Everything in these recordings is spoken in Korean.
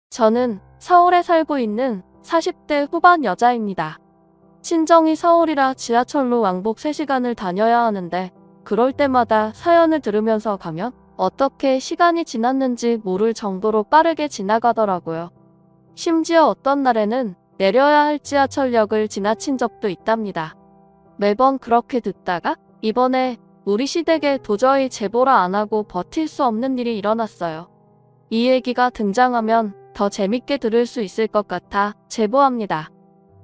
저는 서울에 살고 있는 40대 후반 여자입니다. 친정이 서울이라 지하철로 왕복 3시간을 다녀야 하는데 그럴 때마다 사연을 들으면서 가면 어떻게 시간이 지났는지 모를 정도로 빠르게 지나가더라고요. 심지어 어떤 날에는 내려야 할 지하철역을 지나친 적도 있답니다. 매번 그렇게 듣다가 이번에 우리 시댁에 도저히 제보를 안 하고 버틸 수 없는 일이 일어났어요. 이 얘기가 등장하면 더 재밌게 들을 수 있을 것 같아 제보합니다.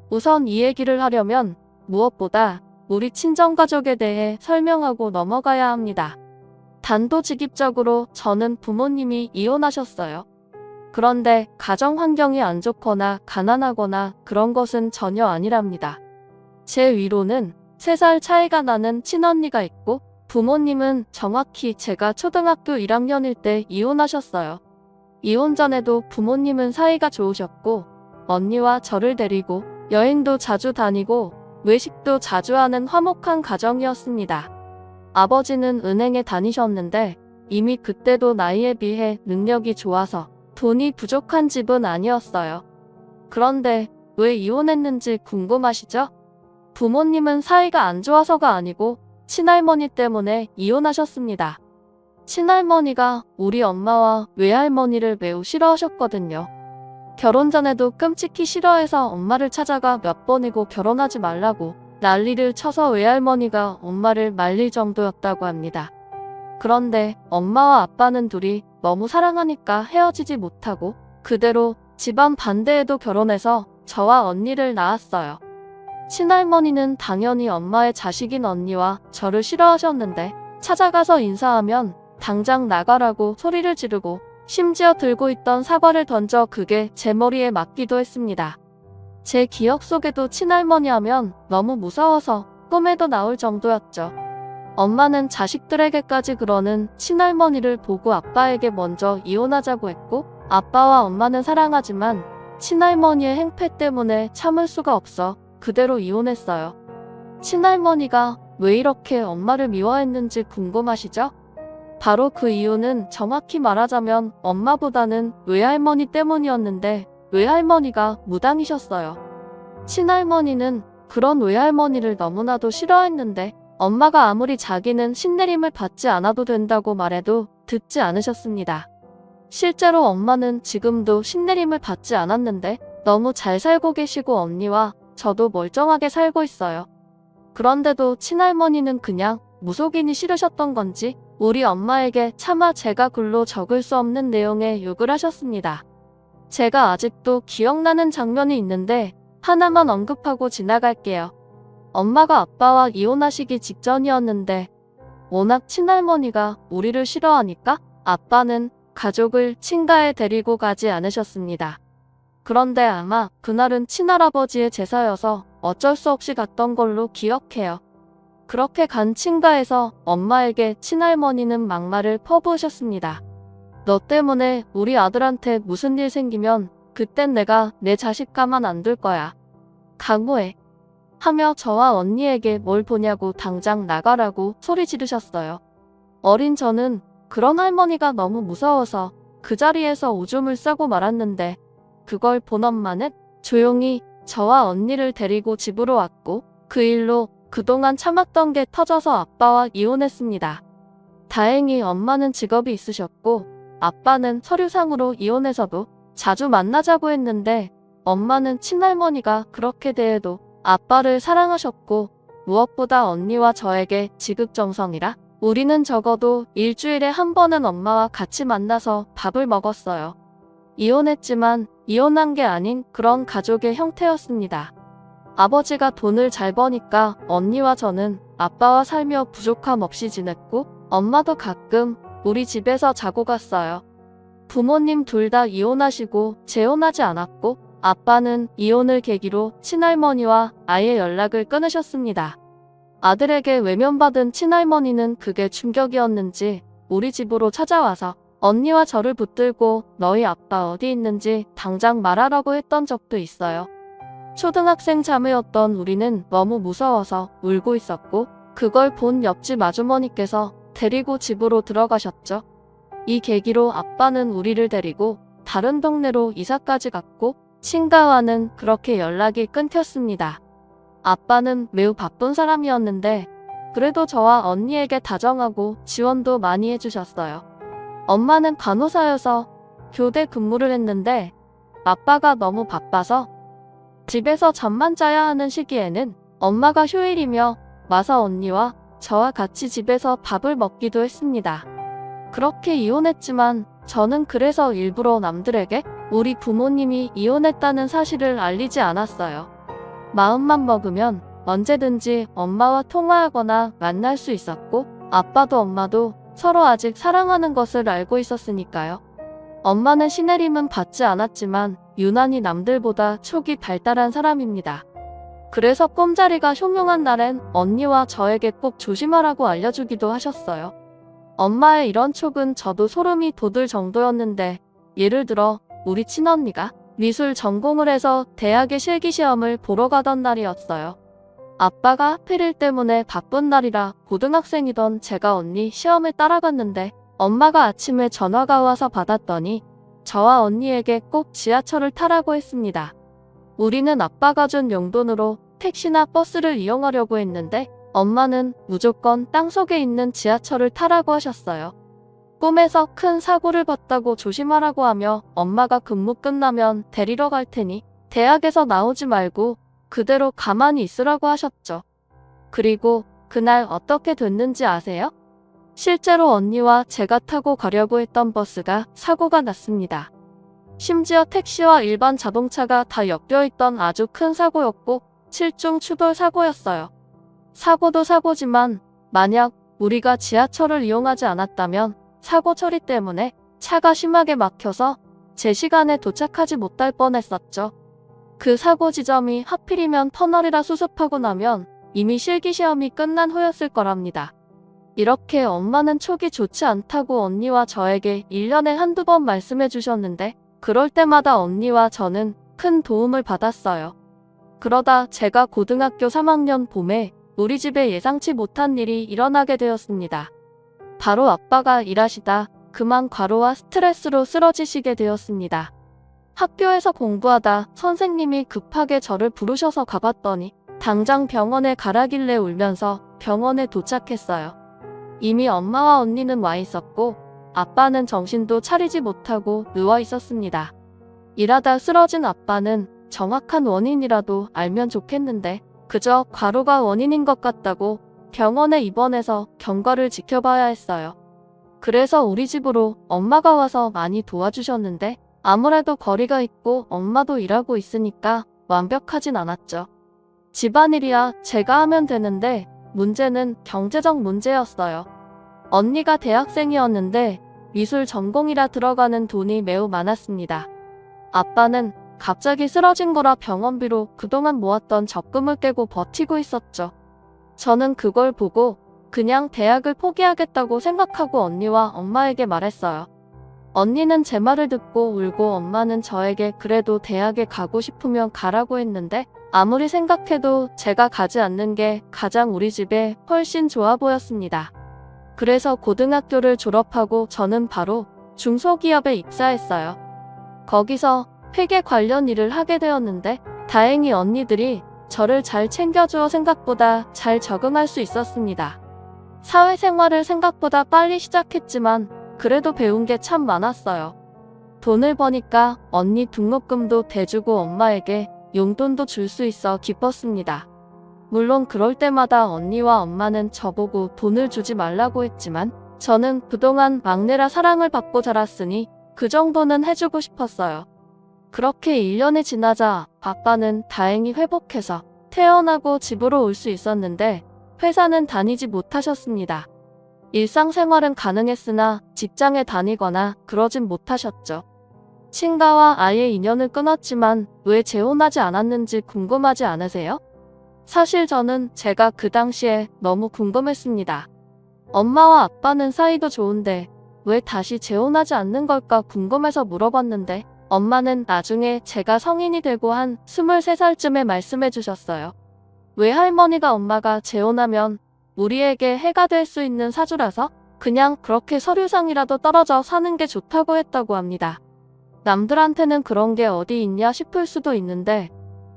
우선 이 얘기를 하려면 무엇보다 우리 친정가족에 대해 설명하고 넘어가야 합니다. 단도직입적으로 저는 부모님이 이혼하셨어요. 그런데 가정 환경이 안 좋거나 가난하거나 그런 것은 전혀 아니랍니다. 제 위로는 3살 차이가 나는 친언니가 있고 부모님은 정확히 제가 초등학교 1학년일 때 이혼하셨어요. 이혼 전에도 부모님은 사이가 좋으셨고 언니와 저를 데리고 여행도 자주 다니고 외식도 자주 하는 화목한 가정이었습니다. 아버지는 은행에 다니셨는데 이미 그때도 나이에 비해 능력이 좋아서 돈이 부족한 집은 아니었어요. 그런데 왜 이혼했는지 궁금하시죠? 부모님은 사이가 안 좋아서가 아니고 친할머니 때문에 이혼하셨습니다. 친할머니가 우리 엄마와 외할머니를 매우 싫어하셨거든요. 결혼 전에도 끔찍히 싫어해서 엄마를 찾아가 몇 번이고 결혼하지 말라고 난리를 쳐서 외할머니가 엄마를 말릴 정도였다고 합니다. 그런데 엄마와 아빠는 둘이 너무 사랑하니까 헤어지지 못하고 그대로 집안 반대에도 결혼해서 저와 언니를 낳았어요. 친할머니는 당연히 엄마의 자식인 언니와 저를 싫어하셨는데 찾아가서 인사하면 당장 나가라고 소리를 지르고 심지어 들고 있던 사과를 던져 그게 제 머리에 맞기도 했습니다. 제 기억 속에도 친할머니 하면 너무 무서워서 꿈에도 나올 정도였죠. 엄마는 자식들에게까지 그러는 친할머니를 보고 아빠에게 먼저 이혼하자고 했고 아빠와 엄마는 사랑하지만 친할머니의 행패 때문에 참을 수가 없어 그대로 이혼했어요. 친할머니가 왜 이렇게 엄마를 미워했는지 궁금하시죠? 바로 그 이유는 정확히 말하자면 엄마보다는 외할머니 때문이었는데 외할머니가 무당이셨어요. 친할머니는 그런 외할머니를 너무나도 싫어했는데 엄마가 아무리 자기는 신내림을 받지 않아도 된다고 말해도 듣지 않으셨습니다. 실제로 엄마는 지금도 신내림을 받지 않았는데 너무 잘 살고 계시고 언니와 저도 멀쩡하게 살고 있어요. 그런데도 친할머니는 그냥 무속인이 싫으셨던 건지 우리 엄마에게 차마 제가 글로 적을 수 없는 내용의 욕을 하셨습니다. 제가 아직도 기억나는 장면이 있는데 하나만 언급하고 지나갈게요. 엄마가 아빠와 이혼하시기 직전이었는데 워낙 친할머니가 우리를 싫어하니까 아빠는 가족을 친가에 데리고 가지 않으셨습니다. 그런데 아마 그날은 친할아버지의 제사여서 어쩔 수 없이 갔던 걸로 기억해요. 그렇게 간 친가에서 엄마에게 친할머니는 막말을 퍼부으셨습니다. 너 때문에 우리 아들한테 무슨 일 생기면 그땐 내가 내 자식 가만 안 둘 거야. 강호해. 하며 저와 언니에게 뭘 보냐고 당장 나가라고 소리 지르셨어요. 어린 저는 그런 할머니가 너무 무서워서 그 자리에서 오줌을 싸고 말았는데 그걸 본 엄마는 조용히 저와 언니를 데리고 집으로 왔고 그 일로 그동안 참았던 게 터져서 아빠와 이혼했습니다. 다행히 엄마는 직업이 있으셨고 아빠는 서류상으로 이혼해서도 자주 만나자고 했는데 엄마는 친할머니가 그렇게 대해도 아빠를 사랑하셨고 무엇보다 언니와 저에게 지극정성이라 우리는 적어도 일주일에 한 번은 엄마와 같이 만나서 밥을 먹었어요. 이혼했지만 이혼한 게 아닌 그런 가족의 형태였습니다. 아버지가 돈을 잘 버니까 언니와 저는 아빠와 살며 부족함 없이 지냈고 엄마도 가끔 우리 집에서 자고 갔어요. 부모님 둘 다 이혼하시고 재혼하지 않았고 아빠는 이혼을 계기로 친할머니와 아예 연락을 끊으셨습니다. 아들에게 외면받은 친할머니는 그게 충격이었는지 우리 집으로 찾아와서 언니와 저를 붙들고 너희 아빠 어디 있는지 당장 말하라고 했던 적도 있어요. 초등학생 자매였던 우리는 너무 무서워서 울고 있었고 그걸 본 옆집 아주머니께서 데리고 집으로 들어가셨죠. 이 계기로 아빠는 우리를 데리고 다른 동네로 이사까지 갔고 친가와는 그렇게 연락이 끊겼습니다. 아빠는 매우 바쁜 사람이었는데 그래도 저와 언니에게 다정하고 지원도 많이 해주셨어요. 엄마는 간호사여서 교대 근무를 했는데 아빠가 너무 바빠서 집에서 잠만 자야 하는 시기에는 엄마가 휴일이며 마사 언니와 저와 같이 집에서 밥을 먹기도 했습니다. 그렇게 이혼했지만 저는 그래서 일부러 남들에게 우리 부모님이 이혼했다는 사실을 알리지 않았어요. 마음만 먹으면 언제든지 엄마와 통화하거나 만날 수 있었고 아빠도 엄마도 서로 아직 사랑하는 것을 알고 있었으니까요. 엄마는 신혜림은 받지 않았지만 유난히 남들보다 촉이 발달한 사람입니다. 그래서 꼼자리가 흉흉한 날엔 언니와 저에게 꼭 조심하라고 알려주기도 하셨어요. 엄마의 이런 촉은 저도 소름이 돋을 정도였는데 예를 들어 우리 친언니가 미술 전공을 해서 대학의 실기시험을 보러 가던 날이었어요. 아빠가 하필 때문에 바쁜 날이라 고등학생이던 제가 언니 시험을 따라갔는데 엄마가 아침에 전화가 와서 받았더니 저와 언니에게 꼭 지하철을 타라고 했습니다. 우리는 아빠가 준 용돈으로 택시나 버스를 이용하려고 했는데 엄마는 무조건 땅속에 있는 지하철을 타라고 하셨어요. 꿈에서 큰 사고를 봤다고 조심하라고 하며 엄마가 근무 끝나면 데리러 갈 테니 대학에서 나오지 말고 그대로 가만히 있으라고 하셨죠. 그리고 그날 어떻게 됐는지 아세요? 실제로 언니와 제가 타고 가려고 했던 버스가 사고가 났습니다. 심지어 택시와 일반 자동차가 다 엮여 있던 아주 큰 사고였고 7중 추돌 사고였어요. 사고도 사고지만 만약 우리가 지하철을 이용하지 않았다면 사고 처리 때문에 차가 심하게 막혀서 제 시간에 도착하지 못할 뻔했었죠. 그 사고 지점이 하필이면 터널이라 수습하고 나면 이미 실기시험이 끝난 후였을 거랍니다. 이렇게 엄마는 촉이 좋지 않다고 언니와 저에게 1년에 한두 번 말씀해 주셨는데 그럴 때마다 언니와 저는 큰 도움을 받았어요. 그러다 제가 고등학교 3학년 봄에 우리 집에 예상치 못한 일이 일어나게 되었습니다. 바로 아빠가 일하시다 그만 과로와 스트레스로 쓰러지시게 되었습니다. 학교에서 공부하다 선생님이 급하게 저를 부르셔서 가봤더니 당장 병원에 가라길래 울면서 병원에 도착했어요. 이미 엄마와 언니는 와 있었고 아빠는 정신도 차리지 못하고 누워 있었습니다. 일하다 쓰러진 아빠는 정확한 원인이라도 알면 좋겠는데 그저 과로가 원인인 것 같다고 병원에 입원해서 경과를 지켜봐야 했어요. 그래서 우리 집으로 엄마가 와서 많이 도와주셨는데 아무래도 거리가 있고 엄마도 일하고 있으니까 완벽하진 않았죠. 집안일이야 제가 하면 되는데 문제는 경제적 문제였어요. 언니가 대학생이었는데 미술 전공이라 들어가는 돈이 매우 많았습니다. 아빠는 갑자기 쓰러진 거라 병원비로 그동안 모았던 적금을 깨고 버티고 있었죠. 저는 그걸 보고 그냥 대학을 포기하겠다고 생각하고 언니와 엄마에게 말했어요. 언니는 제 말을 듣고 울고 엄마는 저에게 그래도 대학에 가고 싶으면 가라고 했는데 아무리 생각해도 제가 가지 않는 게 가장 우리 집에 훨씬 좋아 보였습니다. 그래서 고등학교를 졸업하고 저는 바로 중소기업에 입사했어요. 거기서 회계 관련 일을 하게 되었는데 다행히 언니들이 저를 잘 챙겨주어 생각보다 잘 적응할 수 있었습니다. 사회생활을 생각보다 빨리 시작했지만 그래도 배운 게 참 많았어요. 돈을 버니까 언니 등록금도 대주고 엄마에게 용돈도 줄 수 있어 기뻤습니다. 물론 그럴 때마다 언니와 엄마는 저보고 돈을 주지 말라고 했지만 저는 그동안 막내라 사랑을 받고 자랐으니 그 정도는 해주고 싶었어요. 그렇게 1년이 지나자 아빠는 다행히 회복해서 퇴원하고 집으로 올 수 있었는데 회사는 다니지 못하셨습니다. 일상생활은 가능했으나 직장에 다니거나 그러진 못하셨죠. 친가와 아예 인연을 끊었지만 왜 재혼하지 않았는지 궁금하지 않으세요? 사실 저는 제가 그 당시에 너무 궁금했습니다. 엄마와 아빠는 사이도 좋은데 왜 다시 재혼하지 않는 걸까 궁금해서 물어봤는데 엄마는 나중에 제가 성인이 되고 한 23살쯤에 말씀해 주셨어요. 외할머니가 엄마가 재혼하면 우리에게 해가 될 수 있는 사주라서 그냥 그렇게 서류상이라도 떨어져 사는 게 좋다고 했다고 합니다. 남들한테는 그런 게 어디 있냐 싶을 수도 있는데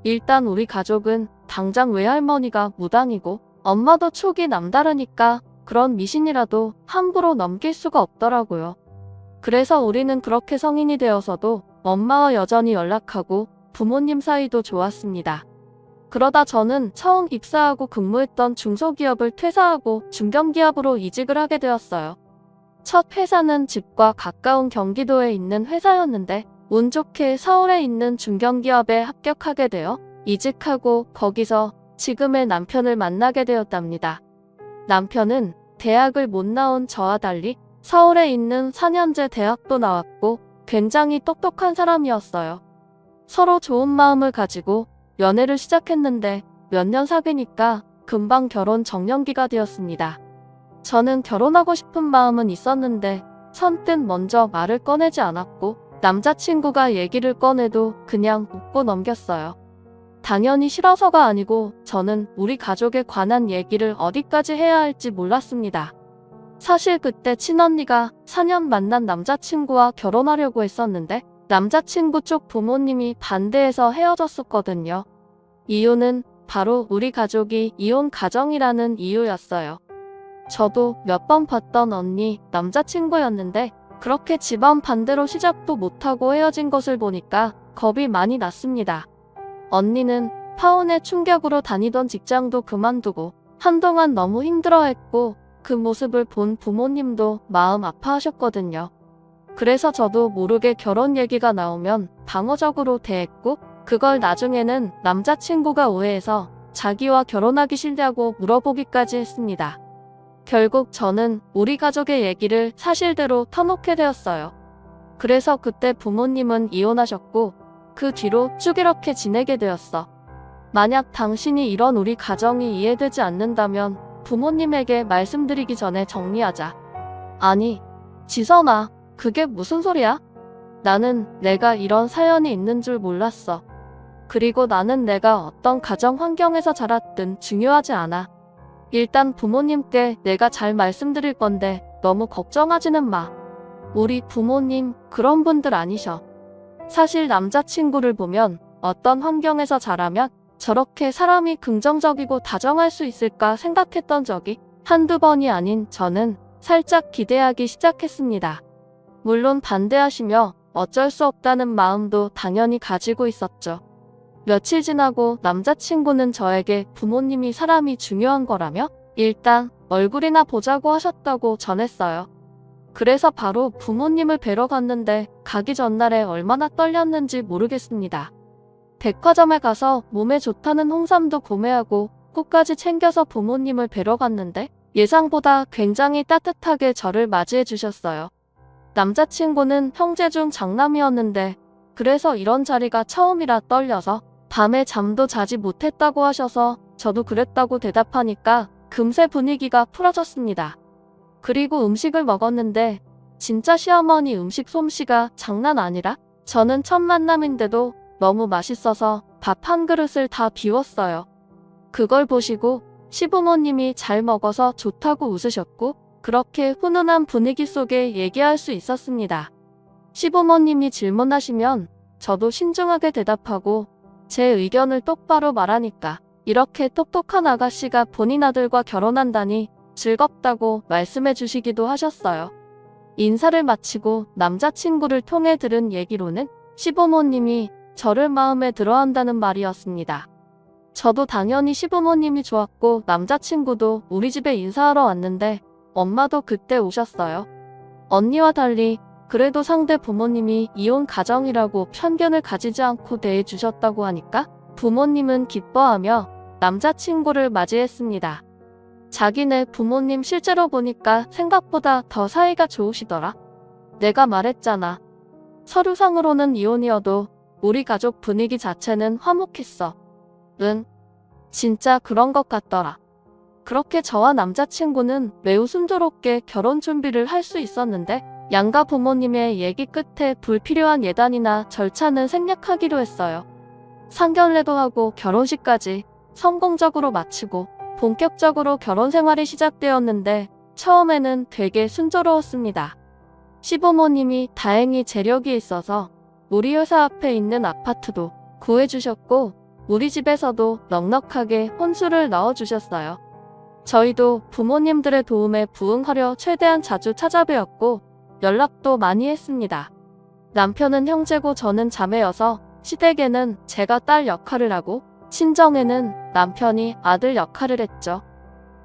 일단 우리 가족은 당장 외할머니가 무당이고 엄마도 촉이 남다르니까 그런 미신이라도 함부로 넘길 수가 없더라고요. 그래서 우리는 그렇게 성인이 되어서도 엄마와 여전히 연락하고 부모님 사이도 좋았습니다. 그러다 저는 처음 입사하고 근무했던 중소기업을 퇴사하고 중견기업으로 이직을 하게 되었어요. 첫 회사는 집과 가까운 경기도에 있는 회사였는데 운 좋게 서울에 있는 중견기업에 합격하게 되어 이직하고 거기서 지금의 남편을 만나게 되었답니다. 남편은 대학을 못 나온 저와 달리 서울에 있는 4년제 대학도 나왔고 굉장히 똑똑한 사람이었어요. 서로 좋은 마음을 가지고 연애를 시작했는데 몇 년 사귀니까 금방 결혼 정년기가 되었습니다. 저는 결혼하고 싶은 마음은 있었는데 선뜻 먼저 말을 꺼내지 않았고 남자친구가 얘기를 꺼내도 그냥 웃고 넘겼어요. 당연히 싫어서가 아니고 저는 우리 가족에 관한 얘기를 어디까지 해야 할지 몰랐습니다. 사실 그때 친언니가 4년 만난 남자친구와 결혼하려고 했었는데 남자친구 쪽 부모님이 반대해서 헤어졌었거든요. 이유는 바로 우리 가족이 이혼 가정이라는 이유였어요. 저도 몇 번 봤던 언니 남자친구였는데 그렇게 집안 반대로 시작도 못하고 헤어진 것을 보니까 겁이 많이 났습니다. 언니는 파혼의 충격으로 다니던 직장도 그만두고 한동안 너무 힘들어했고 그 모습을 본 부모님도 마음 아파하셨거든요. 그래서 저도 모르게 결혼 얘기가 나오면 방어적으로 대했고 그걸 나중에는 남자친구가 오해해서 자기와 결혼하기 싫냐고 물어보기까지 했습니다. 결국 저는 우리 가족의 얘기를 사실대로 터놓게 되었어요. 그래서 그때 부모님은 이혼하셨고 그 뒤로 쭉 이렇게 지내게 되었어. 만약 당신이 이런 우리 가정이 이해되지 않는다면 부모님에게 말씀드리기 전에 정리하자. 아니, 지선아, 그게 무슨 소리야? 나는 내가 이런 사연이 있는 줄 몰랐어. 그리고 나는 내가 어떤 가정 환경에서 자랐든 중요하지 않아. 일단 부모님께 내가 잘 말씀드릴 건데 너무 걱정하지는 마. 우리 부모님 그런 분들 아니셔. 사실 남자친구를 보면 어떤 환경에서 자라면 저렇게 사람이 긍정적이고 다정할 수 있을까 생각했던 적이 한두 번이 아닌 저는 살짝 기대하기 시작했습니다. 물론 반대하시며 어쩔 수 없다는 마음도 당연히 가지고 있었죠. 며칠 지나고 남자친구는 저에게 부모님이 사람이 중요한 거라며 일단 얼굴이나 보자고 하셨다고 전했어요. 그래서 바로 부모님을 뵈러 갔는데 가기 전날에 얼마나 떨렸는지 모르겠습니다. 백화점에 가서 몸에 좋다는 홍삼도 구매하고 꽃까지 챙겨서 부모님을 뵈러 갔는데 예상보다 굉장히 따뜻하게 저를 맞이해 주셨어요. 남자친구는 형제 중 장남이었는데 그래서 이런 자리가 처음이라 떨려서 밤에 잠도 자지 못했다고 하셔서 저도 그랬다고 대답하니까 금세 분위기가 풀어졌습니다. 그리고 음식을 먹었는데 진짜 시어머니 음식 솜씨가 장난 아니라 저는 첫 만남인데도 너무 맛있어서 밥 한 그릇을 다 비웠어요. 그걸 보시고 시부모님이 잘 먹어서 좋다고 웃으셨고 그렇게 훈훈한 분위기 속에 얘기할 수 있었습니다. 시부모님이 질문하시면 저도 신중하게 대답하고 제 의견을 똑바로 말하니까 이렇게 똑똑한 아가씨가 본인 아들과 결혼한다니 즐겁다고 말씀해 주시기도 하셨어요. 인사를 마치고 남자친구를 통해 들은 얘기로는 시부모님이 저를 마음에 들어한다는 말이었습니다. 저도 당연히 시부모님이 좋았고 남자친구도 우리 집에 인사하러 왔는데 엄마도 그때 오셨어요. 언니와 달리 그래도 상대 부모님이 이혼 가정이라고 편견을 가지지 않고 대해주셨다고 하니까 부모님은 기뻐하며 남자친구를 맞이했습니다. 자기네 부모님 실제로 보니까 생각보다 더 사이가 좋으시더라. 내가 말했잖아. 서류상으로는 이혼이어도 우리 가족 분위기 자체는 화목했어. 응, 진짜 그런 것 같더라. 그렇게 저와 남자친구는 매우 순조롭게 결혼 준비를 할 수 있었는데 양가 부모님의 얘기 끝에 불필요한 예단이나 절차는 생략하기로 했어요. 상견례도 하고 결혼식까지 성공적으로 마치고 본격적으로 결혼 생활이 시작되었는데 처음에는 되게 순조로웠습니다. 시부모님이 다행히 재력이 있어서 우리 회사 앞에 있는 아파트도 구해주셨고 우리 집에서도 넉넉하게 혼수를 넣어주셨어요. 저희도 부모님들의 도움에 부응하려 최대한 자주 찾아뵈었고 연락도 많이 했습니다. 남편은 형제고 저는 자매여서 시댁에는 제가 딸 역할을 하고 친정에는 남편이 아들 역할을 했죠.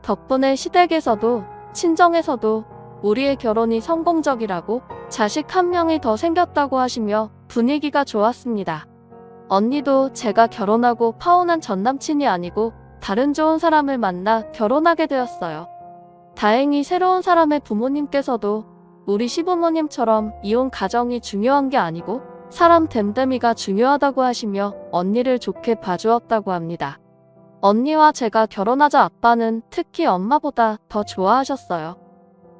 덕분에 시댁에서도 친정에서도 우리의 결혼이 성공적이라고 자식 한 명이 더 생겼다고 하시며 분위기가 좋았습니다. 언니도 제가 결혼하고 파혼한 전남친이 아니고 다른 좋은 사람을 만나 결혼하게 되었어요. 다행히 새로운 사람의 부모님께서도 우리 시부모님처럼 이혼 가정이 중요한 게 아니고 사람 됨됨이가 중요하다고 하시며 언니를 좋게 봐주었다고 합니다. 언니와 제가 결혼하자 아빠는 특히 엄마보다 더 좋아하셨어요.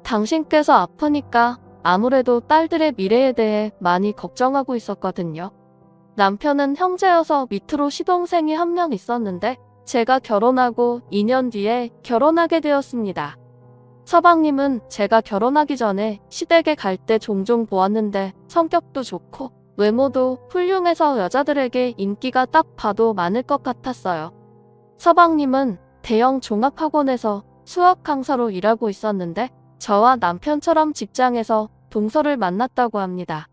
당신께서 아프니까 아무래도 딸들의 미래에 대해 많이 걱정하고 있었거든요. 남편은 형제여서 밑으로 시동생이 한 명 있었는데 제가 결혼하고 2년 뒤에 결혼하게 되었습니다. 서방님은 제가 결혼하기 전에 시댁에 갈 때 종종 보았는데 성격도 좋고 외모도 훌륭해서 여자들에게 인기가 딱 봐도 많을 것 같았어요. 서방님은 대형 종합학원에서 수학 강사로 일하고 있었는데 저와 남편처럼 직장에서 동서를 만났다고 합니다.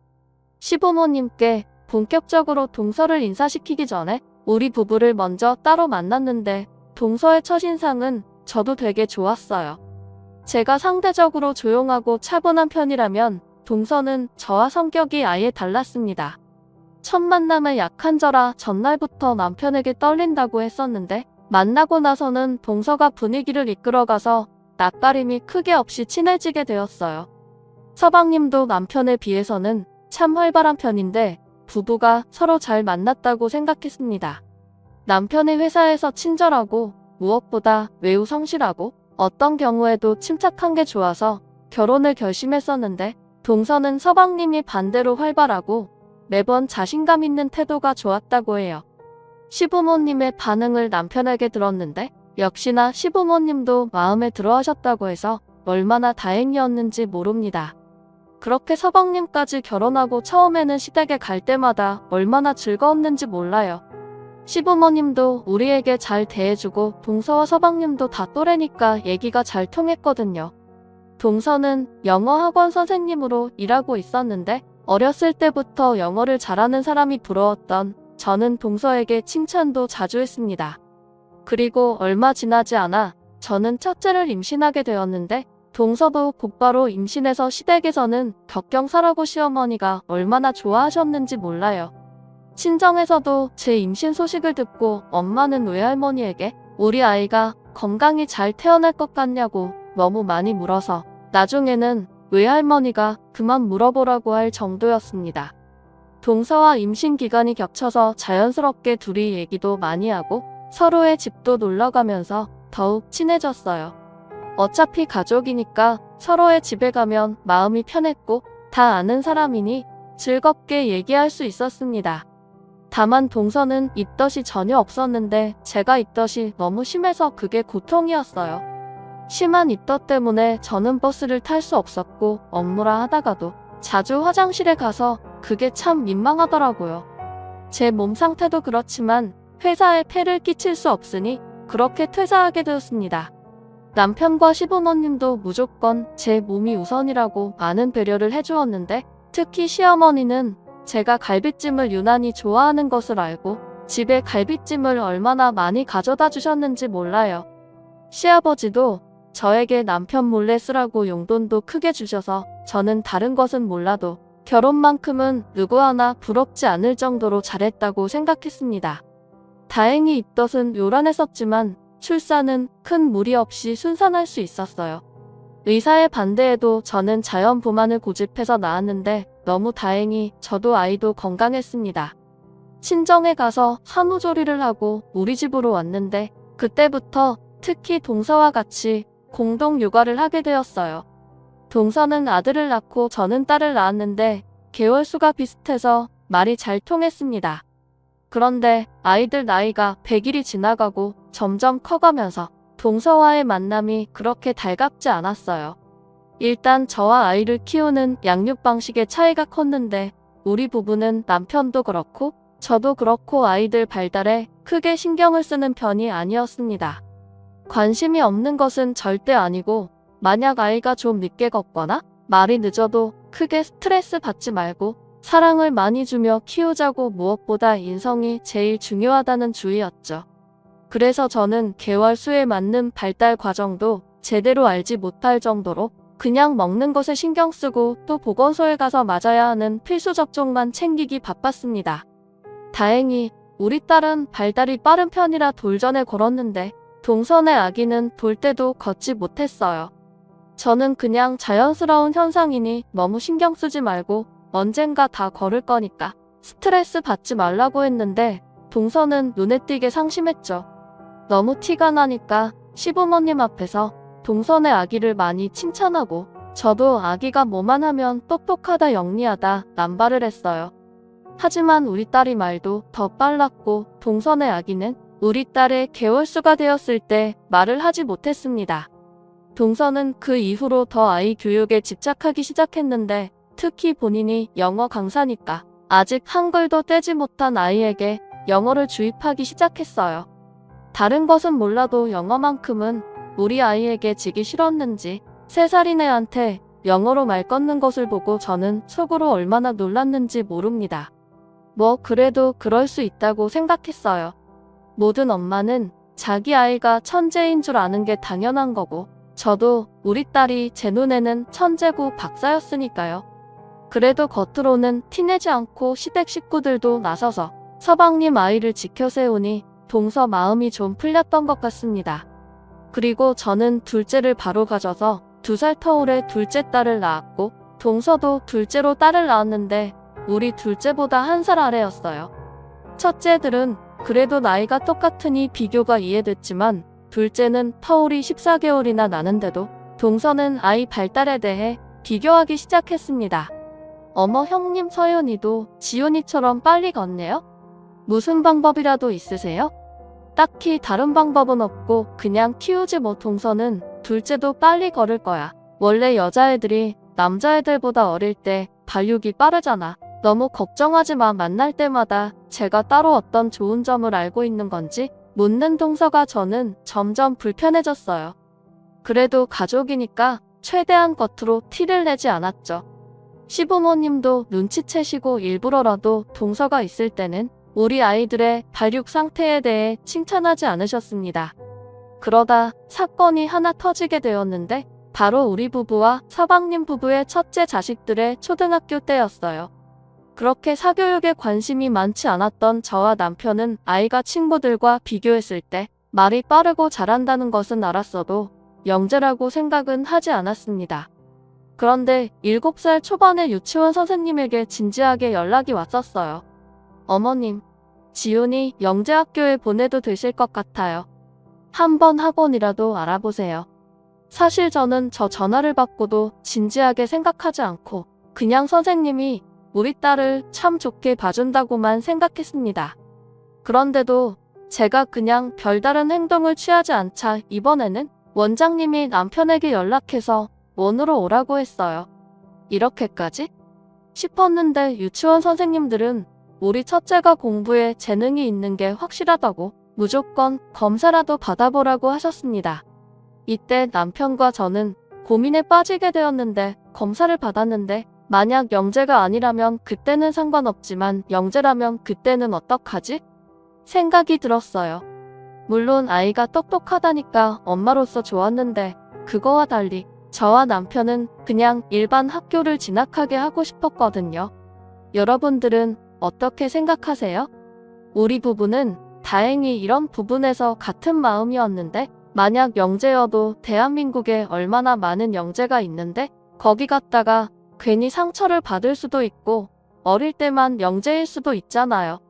시부모님께 본격적으로 동서를 인사시키기 전에 우리 부부를 먼저 따로 만났는데 동서의 첫인상은 저도 되게 좋았어요. 제가 상대적으로 조용하고 차분한 편이라면 동서는 저와 성격이 아예 달랐습니다. 첫 만남에 약한 저라 전날부터 남편에게 떨린다고 했었는데 만나고 나서는 동서가 분위기를 이끌어가서 낯가림이 크게 없이 친해지게 되었어요. 서방님도 남편에 비해서는 참 활발한 편인데 부부가 서로 잘 만났다고 생각했습니다. 남편의 회사에서 친절하고 무엇보다 매우 성실하고 어떤 경우에도 침착한 게 좋아서 결혼을 결심했었는데 동서는 서방님이 반대로 활발하고 매번 자신감 있는 태도가 좋았다고 해요. 시부모님의 반응을 남편에게 들었는데 역시나 시부모님도 마음에 들어 하셨다고 해서 얼마나 다행이었는지 모릅니다. 그렇게 서방님까지 결혼하고 처음에는 시댁에 갈 때마다 얼마나 즐거웠는지 몰라요. 시부모님도 우리에게 잘 대해주고 동서와 서방님도 다 또래니까 얘기가 잘 통했거든요. 동서는 영어 학원 선생님으로 일하고 있었는데 어렸을 때부터 영어를 잘하는 사람이 부러웠던 저는 동서에게 칭찬도 자주 했습니다. 그리고 얼마 지나지 않아 저는 첫째를 임신하게 되었는데 동서도 곧바로 임신해서 시댁에서는 격경사라고 시어머니가 얼마나 좋아하셨는지 몰라요. 친정에서도 제 임신 소식을 듣고 엄마는 외할머니에게 우리 아이가 건강히 잘 태어날 것 같냐고 너무 많이 물어서 나중에는 외할머니가 그만 물어보라고 할 정도였습니다. 동서와 임신 기간이 겹쳐서 자연스럽게 둘이 얘기도 많이 하고 서로의 집도 놀러가면서 더욱 친해졌어요. 어차피 가족이니까 서로의 집에 가면 마음이 편했고 다 아는 사람이니 즐겁게 얘기할 수 있었습니다. 다만 동서는 입덧이 전혀 없었는데 제가 입덧이 너무 심해서 그게 고통이었어요. 심한 입덧 때문에 저는 버스를 탈 수 없었고 업무라 하다가도 자주 화장실에 가서 그게 참 민망하더라고요. 제 몸 상태도 그렇지만 회사에 폐를 끼칠 수 없으니 그렇게 퇴사하게 되었습니다. 남편과 시부모님도 무조건 제 몸이 우선이라고 많은 배려를 해주었는데 특히 시어머니는 제가 갈비찜을 유난히 좋아하는 것을 알고 집에 갈비찜을 얼마나 많이 가져다 주셨는지 몰라요. 시아버지도 저에게 남편 몰래 쓰라고 용돈도 크게 주셔서 저는 다른 것은 몰라도 결혼만큼은 누구 하나 부럽지 않을 정도로 잘했다고 생각했습니다. 다행히 입덧은 요란했었지만 출산은 큰 무리 없이 순산할 수 있었어요. 의사의 반대에도 저는 자연분만을 고집해서 낳았는데 너무 다행히 저도 아이도 건강했습니다. 친정에 가서 산후조리를 하고 우리 집으로 왔는데 그때부터 특히 동서와 같이 공동 육아를 하게 되었어요. 동서는 아들을 낳고 저는 딸을 낳았는데 개월수가 비슷해서 말이 잘 통했습니다. 그런데 아이들 나이가 100일이 지나가고 점점 커가면서 동서와의 만남이 그렇게 달갑지 않았어요. 일단 저와 아이를 키우는 양육 방식의 차이가 컸는데 우리 부부는 남편도 그렇고 저도 그렇고 아이들 발달에 크게 신경을 쓰는 편이 아니었습니다. 관심이 없는 것은 절대 아니고 만약 아이가 좀 늦게 걷거나 말이 늦어도 크게 스트레스 받지 말고 사랑을 많이 주며 키우자고 무엇보다 인성이 제일 중요하다는 주의였죠. 그래서 저는 개월 수에 맞는 발달 과정도 제대로 알지 못할 정도로 그냥 먹는 것에 신경 쓰고 또 보건소에 가서 맞아야 하는 필수 접종만 챙기기 바빴습니다. 다행히 우리 딸은 발달이 빠른 편이라 돌전에 걸었는데 동선의 아기는 돌 때도 걷지 못했어요. 저는 그냥 자연스러운 현상이니 너무 신경 쓰지 말고 언젠가 다 걸을 거니까 스트레스 받지 말라고 했는데 동서는 눈에 띄게 상심했죠. 너무 티가 나니까 시부모님 앞에서 동선의 아기를 많이 칭찬하고 저도 아기가 뭐만 하면 똑똑하다 영리하다 남발을 했어요. 하지만 우리 딸이 말도 더 빨랐고 동선의 아기는 우리 딸의 개월수가 되었을 때 말을 하지 못했습니다. 동서는 그 이후로 더 아이 교육에 집착하기 시작했는데 특히 본인이 영어 강사니까 아직 한글도 떼지 못한 아이에게 영어를 주입하기 시작했어요. 다른 것은 몰라도 영어만큼은 우리 아이에게 지기 싫었는지 3살인 애한테 영어로 말 끊는 것을 보고 저는 속으로 얼마나 놀랐는지 모릅니다. 뭐 그래도 그럴 수 있다고 생각했어요. 모든 엄마는 자기 아이가 천재인 줄 아는 게 당연한 거고 저도 우리 딸이 제 눈에는 천재고 박사였으니까요. 그래도 겉으로는 티내지 않고 시댁 식구들도 나서서 서방님 아이를 지켜세우니 동서 마음이 좀 풀렸던 것 같습니다. 그리고 저는 둘째를 바로 가져서 2살 터울에 둘째 딸을 낳았고 동서도 둘째로 딸을 낳았는데 우리 둘째보다 1살 아래였어요. 첫째들은 그래도 나이가 똑같으니 비교가 이해됐지만 둘째는 터울이 14개월이나 나는데도 동서는 아이 발달에 대해 비교하기 시작했습니다. 어머 형님 서윤이도 지훈이처럼 빨리 걷네요? 무슨 방법이라도 있으세요? 딱히 다른 방법은 없고 그냥 키우지 뭐 동서는 둘째도 빨리 걸을 거야. 원래 여자애들이 남자애들보다 어릴 때 발육이 빠르잖아. 너무 걱정하지 마. 만날 때마다 제가 따로 어떤 좋은 점을 알고 있는 건지 묻는 동서가 저는 점점 불편해졌어요. 그래도 가족이니까 최대한 겉으로 티를 내지 않았죠. 시부모님도 눈치채시고 일부러라도 동서가 있을 때는 우리 아이들의 발육 상태에 대해 칭찬하지 않으셨습니다. 그러다 사건이 하나 터지게 되었는데 바로 우리 부부와 서방님 부부의 첫째 자식들의 초등학교 때였어요. 그렇게 사교육에 관심이 많지 않았던 저와 남편은 아이가 친구들과 비교했을 때 말이 빠르고 잘한다는 것은 알았어도 영재라고 생각은 하지 않았습니다. 그런데 7살 초반의 유치원 선생님에게 진지하게 연락이 왔었어요. 어머님, 지훈이 영재학교에 보내도 되실 것 같아요. 한번 학원이라도 알아보세요. 사실 저는 저 전화를 받고도 진지하게 생각하지 않고 그냥 선생님이 우리 딸을 참 좋게 봐준다고만 생각했습니다. 그런데도 제가 그냥 별다른 행동을 취하지 않자 이번에는 원장님이 남편에게 연락해서 원으로 오라고 했어요. 이렇게까지? 싶었는데 유치원 선생님들은 우리 첫째가 공부에 재능이 있는 게 확실하다고 무조건 검사라도 받아보라고 하셨습니다. 이때 남편과 저는 고민에 빠지게 되었는데 검사를 받았는데 만약 영재가 아니라면 그때는 상관없지만 영재라면 그때는 어떡하지? 생각이 들었어요. 물론 아이가 똑똑하다니까 엄마로서 좋았는데 그거와 달리 저와 남편은 그냥 일반 학교를 진학하게 하고 싶었거든요. 여러분들은 어떻게 생각하세요? 우리 부부는 다행히 이런 부분에서 같은 마음이었는데 만약 영재여도 대한민국에 얼마나 많은 영재가 있는데 거기 갔다가 괜히 상처를 받을 수도 있고 어릴 때만 영재일 수도 있잖아요.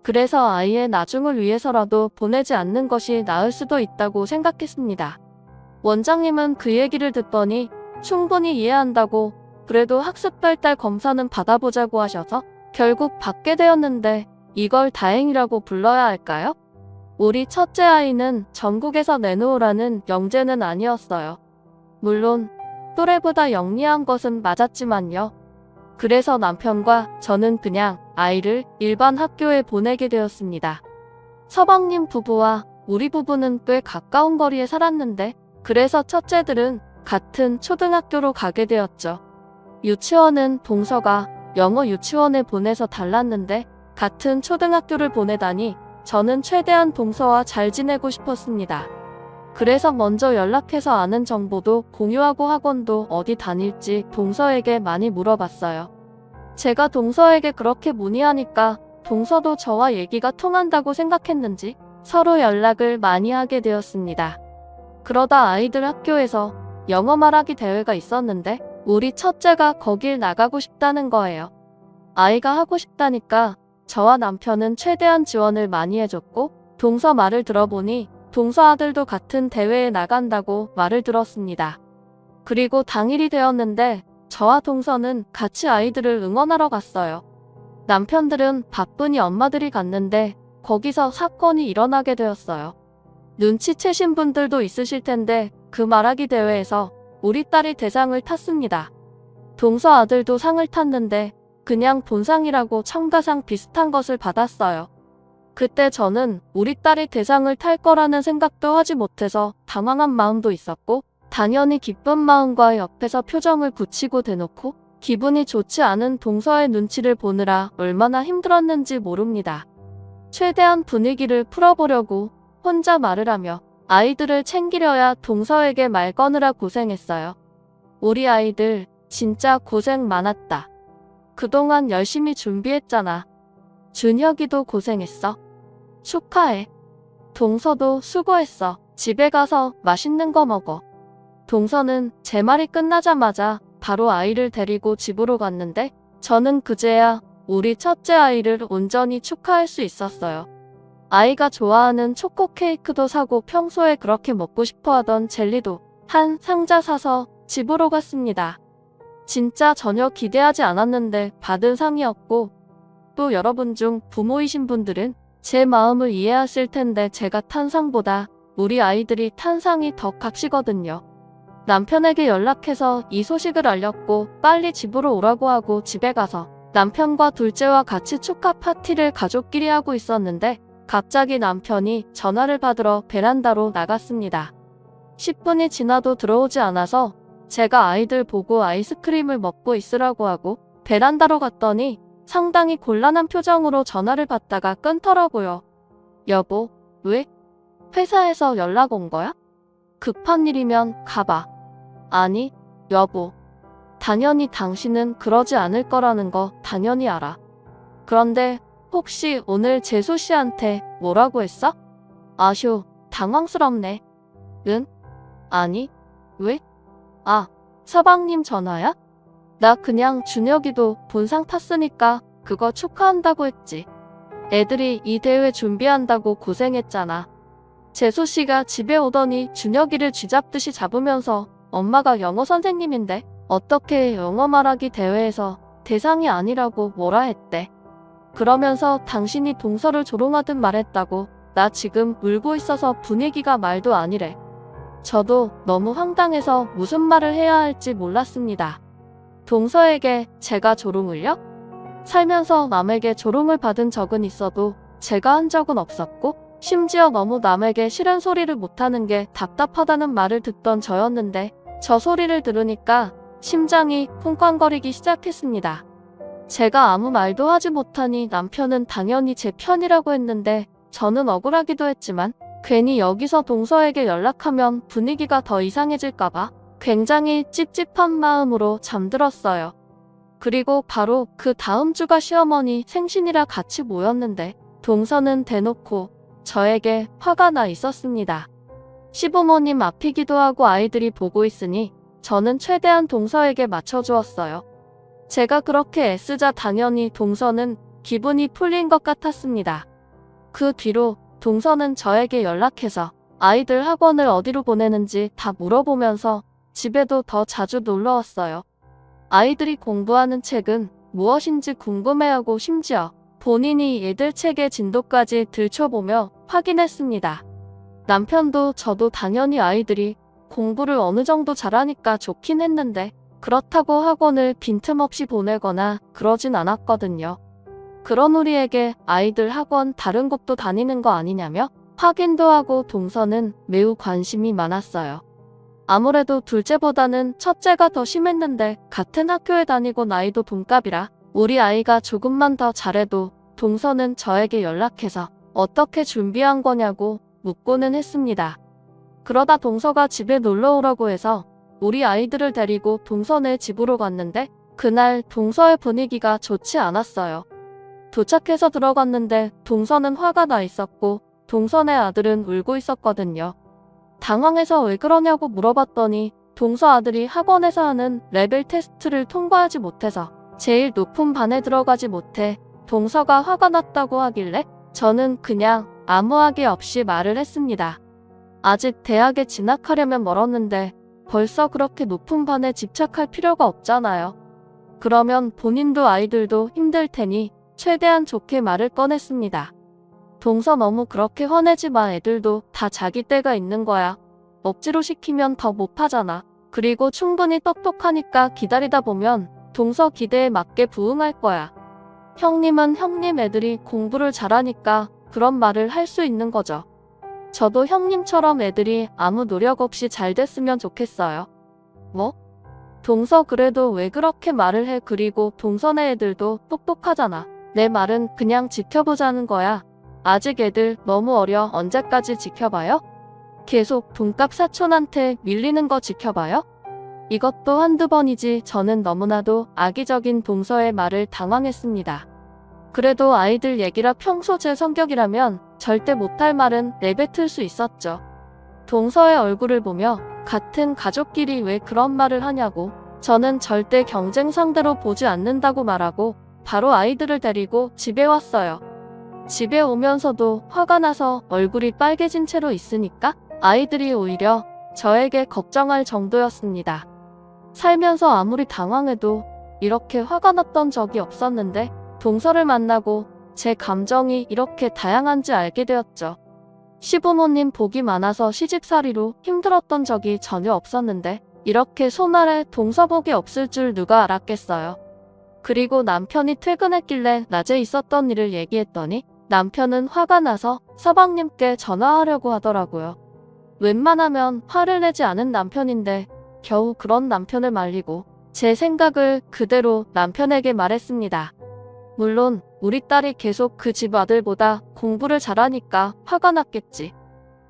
그래서 아이의 나중을 위해서라도 보내지 않는 것이 나을 수도 있다고 생각했습니다. 원장님은 그 얘기를 듣더니 충분히 이해한다고 그래도 학습발달 검사는 받아보자고 하셔서 결국 받게 되었는데 이걸 다행이라고 불러야 할까요? 우리 첫째 아이는 전국에서 내놓으라는 영재는 아니었어요. 물론 또래보다 영리한 것은 맞았지만요. 그래서 남편과 저는 그냥 아이를 일반 학교에 보내게 되었습니다. 서방님 부부와 우리 부부는 꽤 가까운 거리에 살았는데 그래서 첫째들은 같은 초등학교로 가게 되었죠. 유치원은 동서가 영어 유치원에 보내서 달랐는데 같은 초등학교를 보내다니 저는 최대한 동서와 잘 지내고 싶었습니다. 그래서 먼저 연락해서 아는 정보도 공유하고 학원도 어디 다닐지 동서에게 많이 물어봤어요. 제가 동서에게 그렇게 문의하니까 동서도 저와 얘기가 통한다고 생각했는지 서로 연락을 많이 하게 되었습니다. 그러다 아이들 학교에서 영어 말하기 대회가 있었는데 우리 첫째가 거길 나가고 싶다는 거예요. 아이가 하고 싶다니까 저와 남편은 최대한 지원을 많이 해줬고 동서 말을 들어보니 동서 아들도 같은 대회에 나간다고 말을 들었습니다. 그리고 당일이 되었는데 저와 동서는 같이 아이들을 응원하러 갔어요. 남편들은 바쁘니 엄마들이 갔는데 거기서 사건이 일어나게 되었어요. 눈치채신 분들도 있으실 텐데 그 말하기 대회에서 우리 딸이 대상을 탔습니다. 동서 아들도 상을 탔는데 그냥 본상이라고 첨가상 비슷한 것을 받았어요. 그때 저는 우리 딸이 대상을 탈 거라는 생각도 하지 못해서 당황한 마음도 있었고 당연히 기쁜 마음과 옆에서 표정을 굳히고 대놓고 기분이 좋지 않은 동서의 눈치를 보느라 얼마나 힘들었는지 모릅니다. 최대한 분위기를 풀어보려고 혼자 말을 하며 아이들을 챙기려야 동서에게 말 거느라 고생했어요. 우리 아이들 진짜 고생 많았다. 그동안 열심히 준비했잖아. 준혁이도 고생했어. 축하해. 동서도 수고했어. 집에 가서 맛있는 거 먹어. 동서는 제 말이 끝나자마자 바로 아이를 데리고 집으로 갔는데 저는 그제야 우리 첫째 아이를 온전히 축하할 수 있었어요. 아이가 좋아하는 초코 케이크도 사고 평소에 그렇게 먹고 싶어 하던 젤리도 한 상자 사서 집으로 갔습니다. 진짜 전혀 기대하지 않았는데 받은 상이었고 또 여러분 중 부모이신 분들은 제 마음을 이해하실 텐데 제가 탄 상보다 우리 아이들이 탄 상이 더 값이거든요. 남편에게 연락해서 이 소식을 알렸고 빨리 집으로 오라고 하고 집에 가서 남편과 둘째와 같이 축하 파티를 가족끼리 하고 있었는데 갑자기 남편이 전화를 받으러 베란다로 나갔습니다. 10분이 지나도 들어오지 않아서 제가 아이들 보고 아이스크림을 먹고 있으라고 하고 베란다로 갔더니 상당히 곤란한 표정으로 전화를 받다가 끊더라고요. 여보, 왜? 회사에서 연락 온 거야? 급한 일이면 가봐. 아니, 여보. 당연히 당신은 그러지 않을 거라는 거 당연히 알아. 그런데 혹시 오늘 재수 씨한테 뭐라고 했어? 아휴, 당황스럽네. 응? 아니, 왜? 아, 서방님 전화야? 나 그냥 준혁이도 본상 탔으니까 그거 축하한다고 했지. 애들이 이 대회 준비한다고 고생했잖아. 재수 씨가 집에 오더니 준혁이를 쥐잡듯이 잡으면서 엄마가 영어 선생님인데 어떻게 영어 말하기 대회에서 대상이 아니라고 뭐라 했대. 그러면서 당신이 동서를 조롱하듯 말했다고. 나 지금 울고 있어서 분위기가 말도 아니래. 저도 너무 황당해서 무슨 말을 해야 할지 몰랐습니다. 동서에게 제가 조롱을요? 살면서 남에게 조롱을 받은 적은 있어도 제가 한 적은 없었고 심지어 너무 남에게 싫은 소리를 못하는 게 답답하다는 말을 듣던 저였는데 저 소리를 들으니까 심장이 쿵쾅거리기 시작했습니다. 제가 아무 말도 하지 못하니 남편은 당연히 제 편이라고 했는데 저는 억울하기도 했지만 괜히 여기서 동서에게 연락하면 분위기가 더 이상해질까봐 굉장히 찝찝한 마음으로 잠들었어요. 그리고 바로 그 다음 주가 시어머니 생신이라 같이 모였는데 동서는 대놓고 저에게 화가 나 있었습니다. 시부모님 앞이기도 하고 아이들이 보고 있으니 저는 최대한 동서에게 맞춰주었어요. 제가 그렇게 애쓰자 당연히 동서는 기분이 풀린 것 같았습니다. 그 뒤로 동서는 저에게 연락해서 아이들 학원을 어디로 보내는지 다 물어보면서 집에도 더 자주 놀러왔어요. 아이들이 공부하는 책은 무엇인지 궁금해하고 심지어 본인이 애들 책의 진도까지 들춰보며 확인했습니다. 남편도 저도 당연히 아이들이 공부를 어느 정도 잘하니까 좋긴 했는데 그렇다고 학원을 빈틈없이 보내거나 그러진 않았거든요. 그런 우리에게 아이들 학원 다른 곳도 다니는 거 아니냐며 확인도 하고 동서는 매우 관심이 많았어요. 아무래도 둘째보다는 첫째가 더 심했는데 같은 학교에 다니고 나이도 동갑이라 우리 아이가 조금만 더 잘해도 동서는 저에게 연락해서 어떻게 준비한 거냐고 묻고는 했습니다. 그러다 동서가 집에 놀러 오라고 해서 우리 아이들을 데리고 동서네 집으로 갔는데 그날 동서의 분위기가 좋지 않았어요. 도착해서 들어갔는데 동서는 화가 나 있었고 동서네 아들은 울고 있었거든요. 당황해서 왜 그러냐고 물어봤더니 동서 아들이 학원에서 하는 레벨 테스트를 통과하지 못해서 제일 높은 반에 들어가지 못해 동서가 화가 났다고 하길래 저는 그냥 아무하기 없이 말을 했습니다. 아직 대학에 진학하려면 멀었는데 벌써 그렇게 높은 반에 집착할 필요가 없잖아요. 그러면 본인도 아이들도 힘들 테니 최대한 좋게 말을 꺼냈습니다. 동서 너무 그렇게 화내지 마. 애들도 다 자기 때가 있는 거야. 억지로 시키면 더 못하잖아. 그리고 충분히 똑똑하니까 기다리다 보면 동서 기대에 맞게 부응할 거야. 형님은 형님 애들이 공부를 잘하니까 그런 말을 할 수 있는 거죠. 저도 형님처럼 애들이 아무 노력 없이 잘 됐으면 좋겠어요. 뭐? 동서 그래도 왜 그렇게 말을 해? 그리고 동서네 애들도 똑똑하잖아. 내 말은 그냥 지켜보자는 거야. 아직 애들 너무 어려. 언제까지 지켜봐요? 계속 돈값 사촌한테 밀리는 거 지켜봐요? 이것도 한두 번이지. 저는 너무나도 악의적인 동서의 말을 당황했습니다. 그래도 아이들 얘기라 평소 제 성격이라면 절대 못할 말은 내뱉을 수 있었죠. 동서의 얼굴을 보며 같은 가족끼리 왜 그런 말을 하냐고, 저는 절대 경쟁 상대로 보지 않는다고 말하고 바로 아이들을 데리고 집에 왔어요. 집에 오면서도 화가 나서 얼굴이 빨개진 채로 있으니까 아이들이 오히려 저에게 걱정할 정도였습니다. 살면서 아무리 당황해도 이렇게 화가 났던 적이 없었는데 동서를 만나고 제 감정이 이렇게 다양한지 알게 되었죠. 시부모님 복이 많아서 시집살이로 힘들었던 적이 전혀 없었는데 이렇게 손 아래 동서 복이 없을 줄 누가 알았겠어요. 그리고 남편이 퇴근했길래 낮에 있었던 일을 얘기했더니 남편은 화가 나서 서방님께 전화하려고 하더라고요. 웬만하면 화를 내지 않은 남편인데 겨우 그런 남편을 말리고 제 생각을 그대로 남편에게 말했습니다. 물론 우리 딸이 계속 그 집 아들보다 공부를 잘하니까 화가 났겠지.